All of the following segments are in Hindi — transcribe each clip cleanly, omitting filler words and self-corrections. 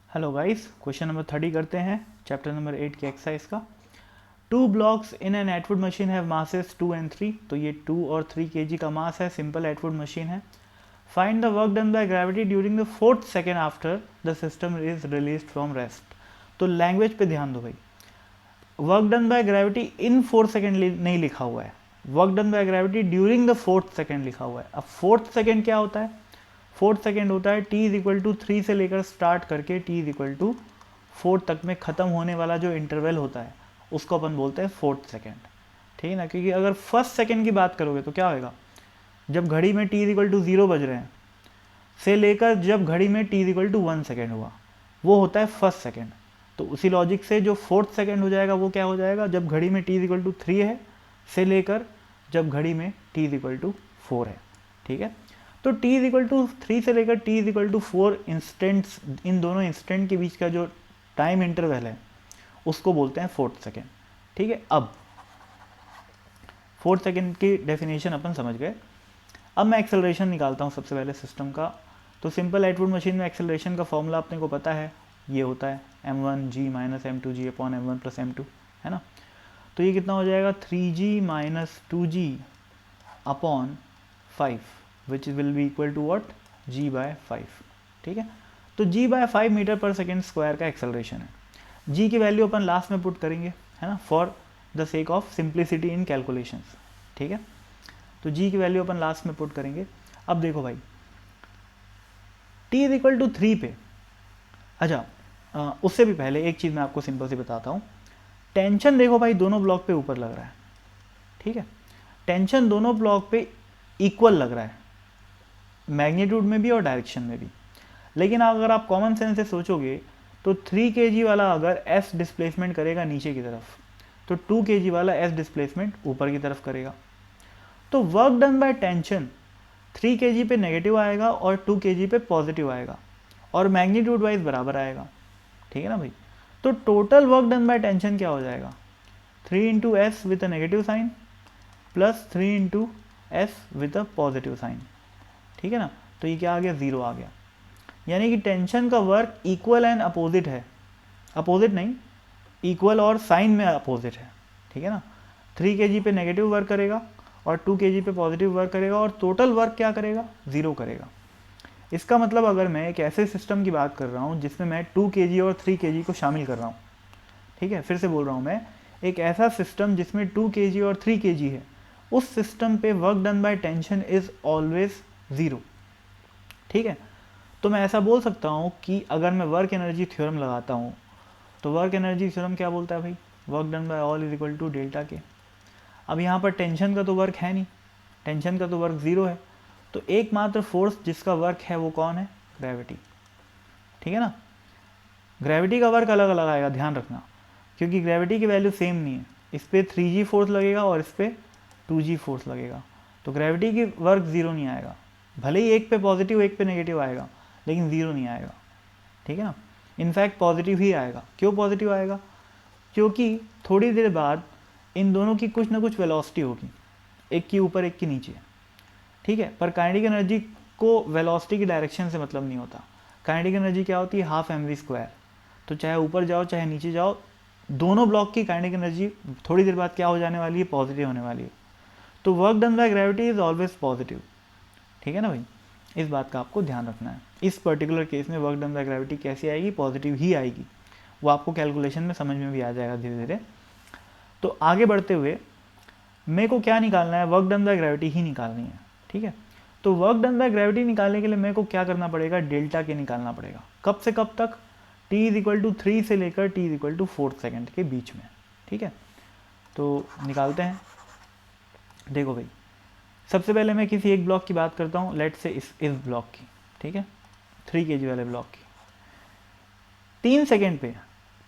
हेलो गाइस, क्वेश्चन नंबर 30 करते हैं चैप्टर नंबर 8 की एक्सरसाइज का। 2 blocks in an Atwood machine have masses 2 and 3। तो ये 2 और 3 kg का मास है, सिंपल एटवुड मशीन है। Find the work done by gravity during the 4th second after the system is release from rest. तो लैंग्वेज पे ध्यान दो भाई, work done by gravity in 4 second नहीं लिखा हुआ है, work done by gravity during the 4th second लिखा हुआ है। अब 4th सेकेंड क्या होता है? 4th सेकेंड होता है t इज इक्वल टू 3 से लेकर स्टार्ट करके t इज इक्वल टू 4 तक में ख़त्म होने वाला जो इंटरवल होता है उसको अपन बोलते हैं 4th सेकेंड। ठीक है ना, क्योंकि अगर फर्स्ट सेकेंड की बात करोगे तो क्या होगा, जब घड़ी में t इज इक्वल टू 0 बज रहे हैं से लेकर जब घड़ी में t is equal to 1 second हुआ, वो होता है फर्स्ट सेकेंड। तो उसी लॉजिक से जो 4th सेकेंड हो जाएगा वो क्या हो जाएगा, जब घड़ी में t इज इक्वल टू 3 है से लेकर जब घड़ी में t इज इक्वल टू 4 है। ठीक है, तो t इज इक्वल टू 3 से लेकर t is equal to 4 instants, इन दोनों इंस्टेंट के बीच का जो टाइम इंटरवल है उसको बोलते हैं 4th सेकेंड। ठीक है, अब 4th सेकेंड की डेफिनेशन अपन समझ गए। अब मैं एक्सेलरेशन निकालता हूँ सबसे पहले सिस्टम का। तो सिंपल एटवुड मशीन में एक्सेलरेशन का फॉर्मूला अपने को पता है, ये होता है m1g minus m2g upon m1 plus m2, है ना। तो ये कितना हो जाएगा, 3g minus 2g upon 5 which will be equal to what, g by 5। ठीक है, तो g by 5 metre per second square का एक्सेलरेशन है। g की वैल्यू अपन लास्ट में पुट करेंगे, है ना, for the sake of simplicity in calculations. ठीक है, तो g की वैल्यू अपन लास्ट में पुट करेंगे। अब देखो भाई, t इज इक्वल टू 3 पे, अच्छा उससे भी पहले एक चीज़ मैं आपको सिंपल से बताता हूँ। टेंशन देखो भाई, दोनों ब्लॉक पे ऊपर लग रहा है। ठीक है, टेंशन दोनों ब्लॉक पे इक्वल लग रहा है, मैग्नीट्यूड में भी और डायरेक्शन में भी। लेकिन अगर आप कॉमन सेंस से सोचोगे तो 3 kg वाला अगर s डिस्प्लेसमेंट करेगा नीचे की तरफ, तो 2 kg वाला s डिस्प्लेसमेंट ऊपर की तरफ करेगा। तो work done by tension 3 kg पे नेगेटिव आएगा और 2 kg पे पॉजिटिव आएगा और मैग्नीट्यूड वाइज बराबर आएगा। ठीक है ना भाई, तो total work done by tension क्या हो जाएगा, 3 into s with a negative sign plus 3 into s with a positive sign. ठीक है ना, तो ये क्या आ गया, 0 आ गया। यानी कि टेंशन का वर्क इक्वल एंड अपोजिट है, अपोजिट नहीं, इक्वल और साइन में अपोजिट है। ठीक है ना, 3 kg पे नेगेटिव वर्क करेगा और 2 kg पे पॉजिटिव वर्क करेगा और टोटल वर्क क्या करेगा, 0 करेगा। इसका मतलब अगर मैं एक ऐसे सिस्टम की बात कर रहा हूँ जिसमें मैं 2 kg और 3 kg को शामिल कर रहा हूँ, ठीक है, फिर से बोल रहा हूँ मैं, एक ऐसा सिस्टम जिसमें 2 kg और 3 kg है, उस सिस्टम पे work done by tension is always 0। ठीक है, तो मैं ऐसा बोल सकता हूँ कि अगर मैं वर्क एनर्जी थ्योरम लगाता हूँ तो वर्क एनर्जी थ्योरम क्या बोलता है भाई, work done by all is equal to delta K. अब यहाँ पर टेंशन का तो वर्क है नहीं, टेंशन का तो वर्क 0 है, तो एकमात्र फोर्स जिसका वर्क है वो कौन है, ग्रेविटी। ठीक है ना, ग्रेविटी का वर्क अलग अलग आएगा, ध्यान रखना, क्योंकि ग्रेविटी की वैल्यू सेम नहीं है। इस पर 3g फोर्स लगेगा और इस पर 2g फोर्स लगेगा, तो ग्रेविटी की वर्क 0 नहीं आएगा। भले ही एक पे पॉजिटिव एक पे नेगेटिव आएगा लेकिन 0 नहीं आएगा। ठीक है ना, इनफैक्ट पॉजिटिव ही आएगा। क्यों पॉजिटिव आएगा, क्योंकि थोड़ी देर बाद इन दोनों की कुछ ना कुछ वेलोसिटी होगी, एक की ऊपर एक की नीचे। ठीक है, पर काइनेटिक एनर्जी को वेलोसिटी की डायरेक्शन से मतलब नहीं होता। काइनेटिक एनर्जी क्या होती है, हाफ mv²। तो चाहे ऊपर जाओ चाहे नीचे जाओ, दोनों ब्लॉक की काइनेटिक एनर्जी थोड़ी देर बाद क्या हो जाने वाली है, पॉजिटिव होने वाली है। तो work done by gravity is always positive. ठीक है ना भाई, इस बात का आपको ध्यान रखना है। इस पर्टिकुलर केस में वर्क डन बाय ग्रेविटी कैसी आएगी, पॉजिटिव ही आएगी। वो आपको कैलकुलेशन में समझ में भी आ जाएगा धीरे धीरे। तो आगे बढ़ते हुए मेरे को क्या निकालना है, वर्क डन बाय ग्रेविटी ही निकालनी है। ठीक है, तो वर्क डन बाय ग्रेविटी निकालने के लिए मेरे को क्या करना पड़ेगा, डेल्टा के निकालना पड़ेगा। कब से कब तक, t इज इक्वल टू 3 से लेकर t is equal to 4th second के बीच में। ठीक है, तो निकालते हैं। देखो भाई, सबसे पहले मैं किसी एक ब्लॉक की बात करता हूँ, लेट से इस ब्लॉक की। ठीक है, 3 kg वाले ब्लॉक की। 3 सेकेंड पे,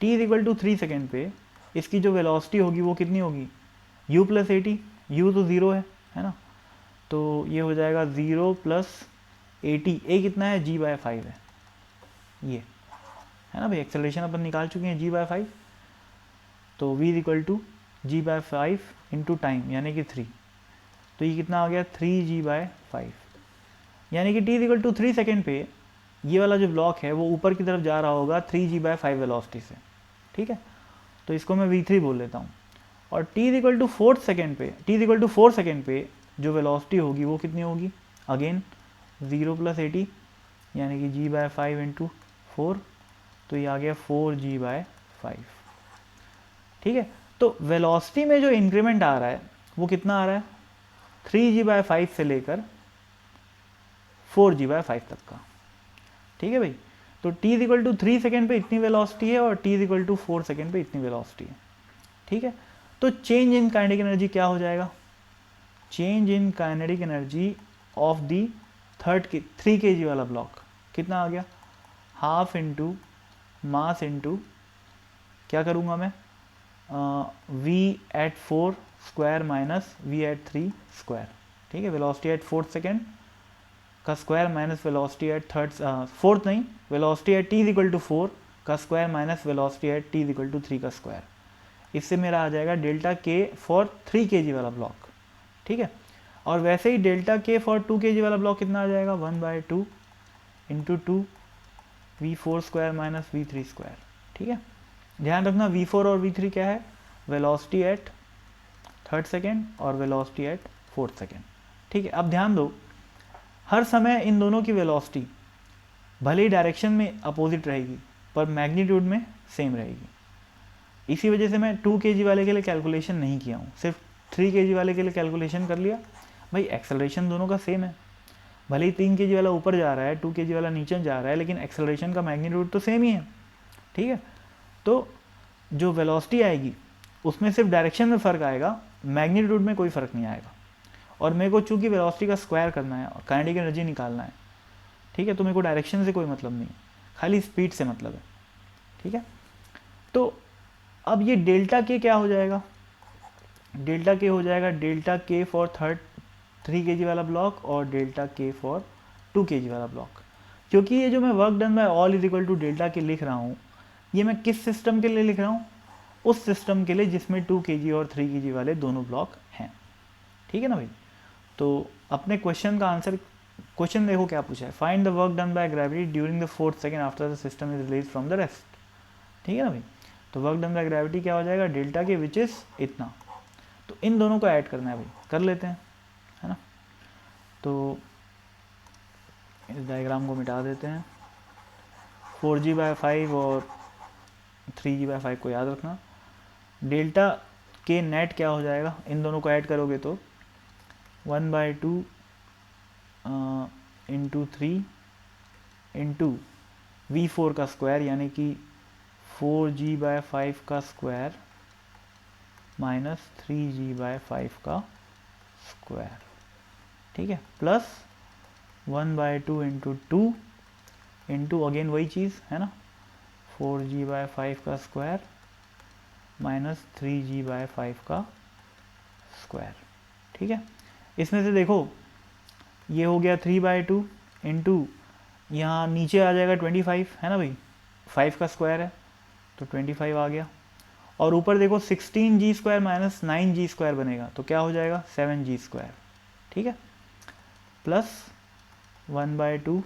t is equal to 3 second पे इसकी जो वेलोसिटी होगी वो कितनी होगी, u प्लस 80। u तो 0 है ना, तो ये हो जाएगा 0 प्लस 80। a कितना है, g बाय 5 है, ये है ना भाई। एक्सेलरेशन अपन निकाल चुके हैं g बाय 5, तो v is equal to g by 5 into time यानी कि 3। तो ये कितना आ गया, 3g बाय 5। यानी कि t is equal to 3 second पे ये वाला जो ब्लॉक है वो ऊपर की तरफ जा रहा होगा 3g/5 वेलोसिटी से, ठीक है। तो इसको मैं v3 बोल लेता हूँ। और t=4 सेकेंड पे, t=4 सेकेंड पे जो वेलोसिटी होगी वो कितनी होगी, अगेन 0 + 80 यानी कि g/5 × 4, तो ये आ गया 4g/5, ठीक है। तो वेलोसिटी में जो इंक्रीमेंट आ रहा है वो कितना आ रहा है, 3g/5 से लेकर 4g/5 तक का, ठीक है भाई। तो t=3 सेकेंड पे इतनी वेलोसिटी है और t=4 सेकेंड पे इतनी वेलोसिटी है, ठीक है। तो चेंज इन काइनेटिक एनर्जी क्या हो जाएगा, change in kinetic energy of the 3 kg वाला ब्लॉक कितना आ गया, हाफ इंटू मास इंटू क्या करूँगा मैं, v/4 square minus v/3 square, ठीक है। वेलोसिटी एट 4 सेकेंड का square minus velocity at fourth नहीं, वेलोसिटी एट t=4 का square minus velocity at t=3 का स्क्वायर। इससे मेरा आ जाएगा डेल्टा के फॉर 3 kg वाला ब्लॉक, ठीक है। और वैसे ही डेल्टा के फॉर 2 kg वाला ब्लॉक कितना आ जाएगा, 1/2 × 2 v4 square minus v3 square, ठीक है। ध्यान रखना v4 और v3 क्या है, वेलोसिटी एट 3rd सेकेंड और वेलोसिटी एट 4th सेकेंड, ठीक है। अब ध्यान दो, हर समय इन दोनों की वेलोसिटी भले ही डायरेक्शन में अपोजिट रहेगी पर मैग्नीट्यूड में सेम रहेगी। इसी वजह से मैं 2 kg वाले के लिए कैलकुलेशन नहीं किया हूँ, सिर्फ 3 kg वाले के लिए कैलकुलेशन कर लिया। भाई एक्सेलरेशन दोनों का सेम है, भले ही 3 kg वाला ऊपर जा रहा है, 2 kg वाला नीचे जा रहा है, लेकिन एक्सेलरेशन का मैग्नीट्यूड तो सेम ही है, ठीक है। तो जो वेलोसिटी आएगी उसमें सिर्फ डायरेक्शन में फ़र्क आएगा, मैग्नीट्यूड में कोई फ़र्क नहीं आएगा। और मेरे को चूँकि वेलोसिटी का स्क्वायर करना है और काइनेटिक एनर्जी निकालना है, ठीक है, तो मेरे को डायरेक्शन से कोई मतलब नहीं, खाली स्पीड से मतलब है, ठीक है। तो अब ये डेल्टा के क्या हो जाएगा, डेल्टा के हो जाएगा डेल्टा के फॉर 3 kg वाला ब्लॉक और डेल्टा के फॉर 2 kg वाला ब्लॉक। क्योंकि ये जो मैं work done by all = delta के लिख रहा हूँ, ये मैं किस सिस्टम के लिए लिख रहा हूँ, उस सिस्टम के लिए जिसमें 2 kg और 3 kg वाले दोनों ब्लॉक हैं, ठीक है ना भाई। तो अपने क्वेश्चन का आंसर, क्वेश्चन देखो क्या पूछा है, find the work done by gravity during the 4th second after the system is release from the rest, ठीक है ना भाई। तो वर्क डन बाय ग्रेविटी क्या हो जाएगा, डेल्टा के विच इज इतना। तो इन दोनों को ऐड करना है भाई, कर लेते हैं, है ना। तो इस डायग्राम को मिटा देते हैं, 4g/5 और 3g/5 को याद रखना। डेल्टा के नेट क्या हो जाएगा, इन दोनों को ऐड करोगे तो 1/2 × 3 × v4 का स्क्वायर यानी कि 4g/5 का स्क्वायर माइनस 3g/5 का स्क्वायर, ठीक है, प्लस 1/2 × 2 इंटू अगेन वही चीज़ है ना, 4g/5 का स्क्वायर माइनस 3g/5 का स्क्वायर, ठीक है। इसमें से देखो ये हो गया 3/2 इंटू यहाँ नीचे आ जाएगा 25, है ना भाई, 5 का स्क्वायर है तो 25 आ गया। और ऊपर देखो 16g² माइनस 9g² बनेगा तो क्या हो जाएगा, 7g², ठीक है, प्लस 1/2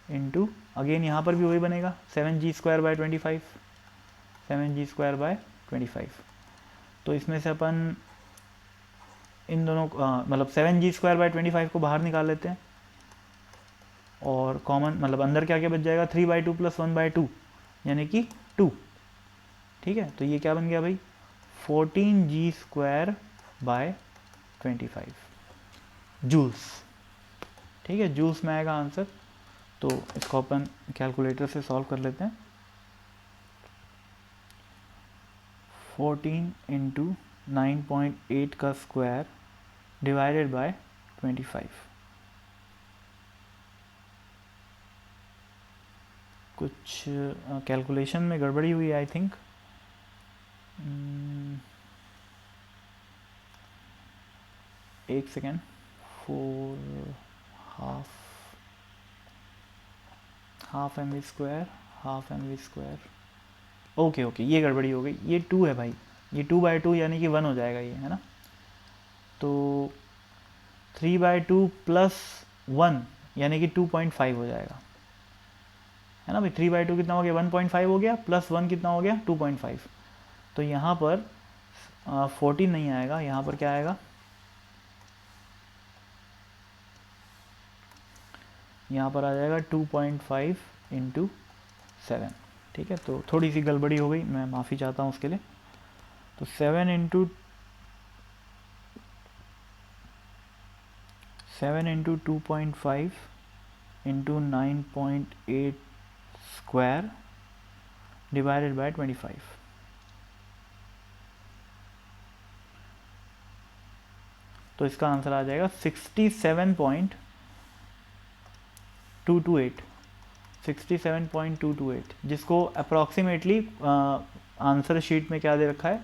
इंटू अगेन यहाँ पर भी वही बनेगा 7g²/25, 7g²/25। तो इसमें से अपन इन दोनों मतलब 7g²/25 को बाहर निकाल लेते हैं और कॉमन मतलब अंदर क्या क्या बच जाएगा, 3/2 + 1/2 यानी कि 2, ठीक है। तो ये क्या बन गया भाई, 14g²/25 जूल्स, ठीक है, जूल्स में आएगा आंसर। तो इसको अपन कैलकुलेटर से सॉल्व कर लेते हैं। 14 × 9.8 का स्क्वायर डिवाइडेड बाय 25, कुछ कैलकुलेशन में गड़बड़ी हुई आई थिंक। एक second, 4 half mv², half mv², okay ये गड़बड़ी हो गई, ये 2 है भाई, ये 2/2 यानी कि 1 हो जाएगा ये, है ना। तो 3/2 + 1 यानी कि 2.5 हो जाएगा, है ना भाई। 3/2 कितना हो गया, 1.5 हो गया, प्लस 1 कितना हो गया, 2.5। तो यहाँ पर 14 नहीं आएगा, यहाँ पर क्या आएगा, यहाँ पर आ जाएगा 2.5 इंटू 7। ठीक है, तो थोड़ी सी गड़बड़ी हो गई, मैं माफ़ी चाहता हूँ उसके लिए। तो 7 into 2.5 into 9.8 square divided by 25। तो इसका आंसर आ जाएगा 67.228, जिसको अप्रॉक्सीमेटली आंसर शीट में क्या दे रखा है,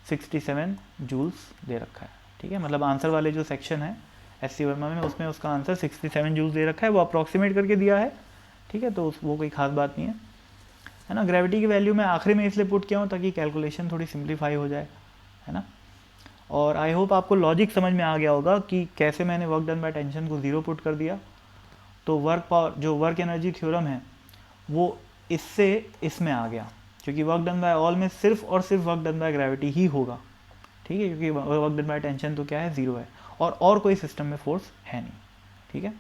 67 जूल्स दे रखा है। ठीक है, मतलब आंसर वाले जो सेक्शन है एससी वर्मा में, उसमें उसका आंसर 67 जूल्स दे रखा है, वो अप्रॉक्सीमेट करके दिया है। ठीक है, तो वो कोई खास बात नहीं है ना। ग्रेविटी की वैल्यू मैं आखिरी में इसलिए पुट किया हूँ ताकि कैलकुलेशन थोड़ी सिंप्लीफाई हो जाए, है ना। और आई होप आपको लॉजिक समझ में आ गया होगा कि कैसे मैंने वर्क डन बाय टेंशन को 0 पुट कर दिया। तो वर्क पावर, जो वर्क एनर्जी थ्योरम है, वो इससे इसमें आ गया, क्योंकि वर्क डन बाय ऑल में सिर्फ और सिर्फ वर्क डन बाय ग्रेविटी ही होगा। ठीक है, क्योंकि वर्क डन बाय टेंशन तो क्या है, 0 है, और कोई सिस्टम में फोर्स है नहीं। ठीक है,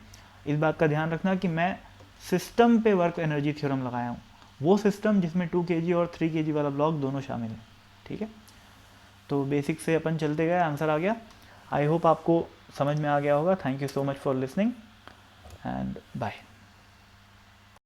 इस बात का ध्यान रखना कि मैं सिस्टम पे वर्क एनर्जी थ्योरम लगाया हूँ, वो सिस्टम जिसमें 2 kg और 3 kg वाला ब्लॉक दोनों शामिल है। ठीक है, तो बेसिक से अपन चलते गए, आंसर आ गया। आई होप आपको समझ में आ गया होगा। Thank you so much for listening and bye.